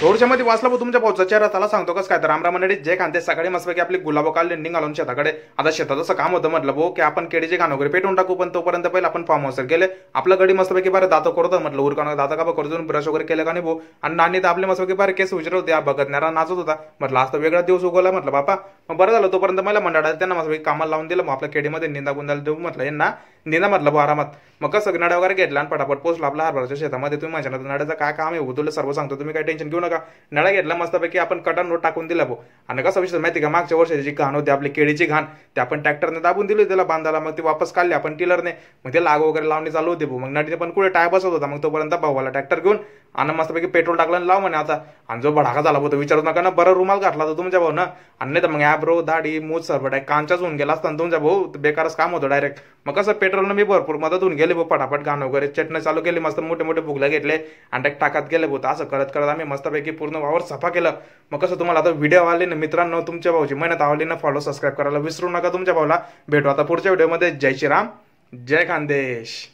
थोडच्यामध्ये वाचला भाऊ तुमच्या भाऊचा चेहरा. त्याला सांगतो कसं काय तर रामराम मंडळी जय खानते. सकाळी मस्तपैकी आपली गुलाबो काल लेंडिंग घालून शेताकडे. आता शेतात असं काम होतं म्हटलं भाऊ की आपण केळीचे घाण वगैरे पेटून टाकू, पण तोपर्यंत पहिले आपण फार्म हाऊसवर गेले. आपलं गडी मस्तपैकी बरं दातो करतो म्हटलं उरकानं दाता का करून ब्रश वगैरे केलं का नाही भाऊ. आणि नानी तर आपले मस्तपैकी बरं केस विचारत होते, बघतणारा नाचत होता. म्हटलं आज तर वेगळा दिवस उगवला म्हटलं बापा. मग बरं झालं तोपर्यंत मला मंडळात त्यांना मस्तपैकी कामाला लावून दिलं. मग आपल्या केडीमध्ये निंदा गुंदाला देऊ म्हटलं यांना निंदा म्हटलं भाऊ आरामात. मग कसं नड्या वगैरे घेतला आणि पटापट पोचला आपल्या हरभराच्या शेतामध्ये. तुम्ही माझ्या नड्याचं काय काम आहे तुला सर्व सांगतो, तुम्ही काय टेन्शन घेऊ नका. नळा घेतला मस्तपैकी आपण कटन रोड टाकून दिला भाऊ. आणि कसं विषय माहिती का, मागच्या वर्षाची जी घाण होती आपली केळीची घाण, ते आपण ट्रॅक्टरने दाबून दिली त्याला बांधायला. मग ती वापस काढली आपण टिलरने. मग ते लाग वगैरे लावणी चालू होते भाऊ. मग नडीने पण कुठे टाय बसत होता. मग तोपर्यंत भाऊला ट्रॅक्टर घेऊन आणि मस्तपैकी पेट्रोल टाकलं लाव म्हणे आता. आणि जो भडाका झाला होता विचारू नका ना. बरं रुमाल घातला तर तुमच्या भाऊ ना. आणि नाही तर मग ॲब्रो दाढी मूज सरबट आहे कांचाच होऊन गेला असता तुमच्या भाऊ. बेकारच काम होतं डायरेक्ट. मग कसं पेट्रोलनं मी भरपूर मदत होऊन गेले भाऊ. पटापट घाण वगैरे चटणी चालू केली, मस्त मोठे मोठे भुगले घेतले आणि टाकत गेले भाऊ. असं करत करत आम्ही मस्तपैकी पूर्ण वावर सफा केलं. मग कसं तुम्हाला आता व्हिडिओ आवडले ना मित्रांनो, तुमच्या भाऊची मेहनत आवडली ना, फॉलो सबस्क्राईब करायला विसरू नका तुमच्या भाऊला. भेटू आता पुढच्या व्हिडिओमध्ये. जय श्रीराम, जय खानदेश.